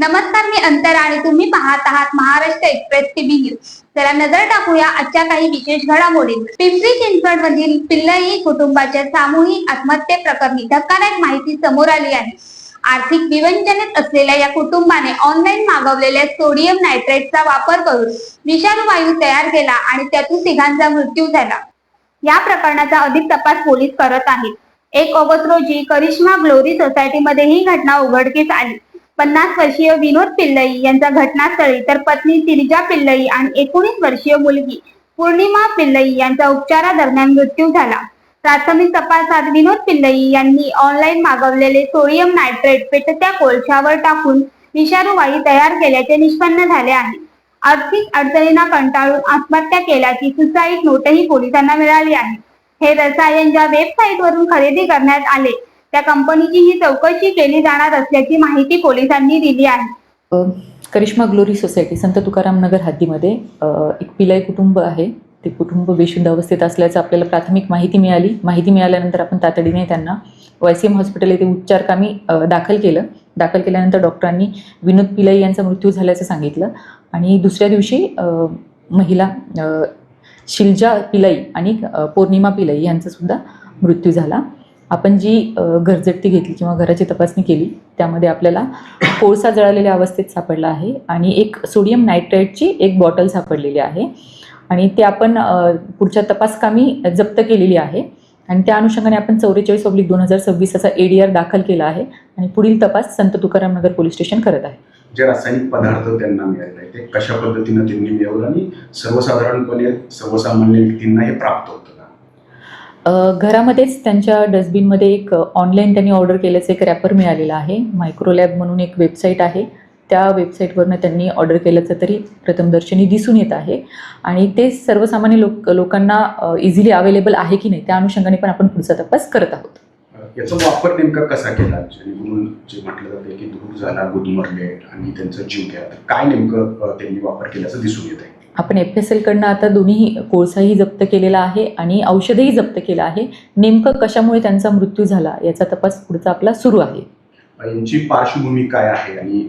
नमस्कार, मी अंतर आणि तुम्ही पाहत आहात महाराष्ट्र एक्सप्रेस टीव्ही न्यूज। चला नजर टाकूया आजच्या काही विशेष घडामोडींवर। पिंपरी चिंचवड मधील पिल्लई कुटुंबाच्या सामूहिक आत्महत्ये प्रकरणी धक्कादायक माहिती समोर आली आहे। आर्थिक विवंचनेत असलेल्या या कुटुंबाने ऑनलाईन मागवलेल्या सोडियम नायट्रेटचा वापर करून विषाणू वायू तयार केला आणि त्यातून तिघांचा मृत्यू झाला। या प्रकरणाचा अधिक तपास पोलीस करत आहेत। 1 ऑगस्ट रोजी करिश्मा ग्लोरी सोसायटीमध्ये ही घटना उघडकीस आली। 50 वर्षीय विनोद पिल्लई यांचा घटनास्थळी तर पत्नी तिरजा पिल्लई आणि 19 वर्षीय मुलगी पूर्णिमा पिल्लई यांचा उपचारादरम्यान मृत्यू झाला। प्राथमिक तपासात विनोद पिल्लई यांनी ऑनलाईन मागवलेले सोडियम नायट्रेट पेटत्या कोळशावर टाकून विषाणू वायू तयार केल्याचे निष्पन्न झाले आहे। आर्थिक अडचणींना कंटाळून आत्महत्या केल्याची सुसाईड नोटही पोलिसांना मिळाली आहे। हे रसायन ज्या वेबसाईटवरून खरेदी करण्यात आले त्या कंपनीची ही चौकशी केली जाणार असल्याची माहिती पोलिसांनी दिली आहे। करिश्मा ग्लोरी सोसायटी संत तुकाराम नगर हद्दीमध्ये एक पिल्लई कुटुंब आहे। ते कुटुंब बेशुद्ध अवस्थेत असल्याचं आपल्याला प्राथमिक माहिती मिळाली। माहिती मिळाल्यानंतर आपण तातडीने त्यांना YCM हॉस्पिटल येथे उपचारकामी दाखल केलं। दाखल केल्यानंतर डॉक्टरांनी विनोद पिल्लई यांचा मृत्यू झाल्याचं सांगितलं आणि दुसऱ्या दिवशी महिला शिलजा पिल्लई आणि पौर्णिमा पिल्लई यांचा सुद्धा मृत्यू झाला। आपण जी घरजप्ती घेतली किंवा घराची तपासणी केली त्यामध्ये आपल्याला कोळसा जळालेल्या अवस्थेत सापडला आहे आणि एक सोडियम नायट्रेटची एक बॉटल सापडलेली आहे आणि ते आपण पुढच्या तपासकामी जप्त केलेली आहे आणि त्या अनुषंगाने आपण 44/2026 असा ADR दाखल केला आहे आणि पुढील तपास संत तुकाराम नगर पोलीस स्टेशन करत आहे। जे रासायनिक पदार्थ त्यांना मिळाले आहे ते कशा पद्धतीने त्यांनी मिळवलं आणि सर्वसाधारणपणे सर्वसामान्य व्यक्तींना हे प्राप्त होतं का? घरामध्येच त्यांच्या डस्टबिनमध्ये एक ऑनलाईन त्यांनी ऑर्डर केल्याचं एक रॅपर मिळालेलं आहे। मायक्रोलॅब म्हणून एक वेबसाईट आहे, त्या वेबसाईटवरनं त्यांनी ऑर्डर केल्याचं तरी प्रथमदर्शनी दिसून येत आहे आणि ते सर्वसामान्य लोकांना इझिली अवेलेबल आहे की नाही त्या अनुषंगाने पण आपण पुढचा तपास करत आहोत। याचा वापर नेमका कसा केला जेणेकरून जे म्हटलं जातं की धूर झाला, गुदमरले आणि त्यांचा जीव गेला, तर काय नेमकं त्यांनी वापर केल्याचं दिसून येत आहे? आपण FSL कडनं आता दोन्ही कोळसाही जप्त केलेला आहे आणि औषधही जप्त केलं आहे। नेमकं कशामुळे त्यांचा मृत्यू झाला याचा तपास पुढचा आपला सुरू आहे। यांची पार्श्वभूमी काय आहे आणि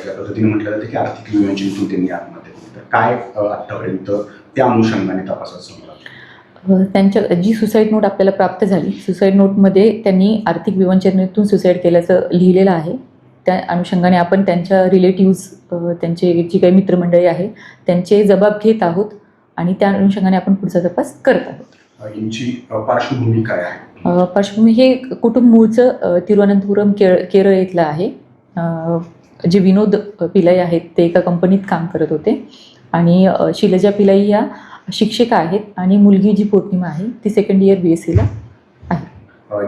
ज्या पद्धतीने म्हटलं जातं की आर्थिक विवंचनेतून त्यांनी आत्महत्या केली, तर काय आतापर्यंत त्या अनुषंगाने तपासात समोर आलं? त्यांच्या जी सुसाईड नोट आपल्याला प्राप्त झाली, सुसाईड नोटमध्ये त्यांनी आर्थिक विवंचनेतून सुसाईड केल्याचं लिहिलेलं आहे। त्या अनुषंगाने आपण त्यांच्या रिलेटिव्ज, त्यांचे जी काही मित्रमंडळी आहे त्यांचे जबाब घेत आहोत आणि त्या अनुषंगाने आपण पुढचा तपास करत आहोत। यांची पार्श्वभूमी काय आहे? पार्श्वभूमी हे कुटुंब मूळचं तिरुवनंतपुरम केरळ इथलं आहे। जे विनोद पिल्लई आहेत ते एका कंपनीत काम करत होते आणि शिलजा पिल्लई या शिक्षिका आहेत आणि मुलगी जी पौर्णिमा आहे ती सेकंड इयर BSc ला आहे।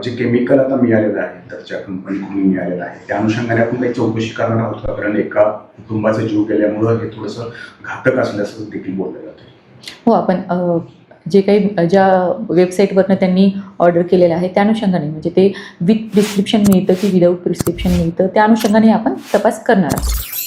जे केमिकल आता मिळालेलं आहे तर ज्या कंपनीकडून मिळालेलं आहे त्या अनुषंगाने आपण काही चौकशी करणार आहोत का? कारण एका कुटुंबाचा जीव गेल्यामुळं हे थोडंसं घातक असल्याचं देखील बोललं जातं। हो, आपण जे काही ज्या वेबसाईटवरनं त्यांनी ऑर्डर केलेलं आहे त्या अनुषंगाने म्हणजे ते विथ प्रिस्क्रिप्शन मिळतं की विदाऊट प्रिस्क्रिप्शन मिळतं त्या अनुषंगाने आपण तपास करणार आहोत।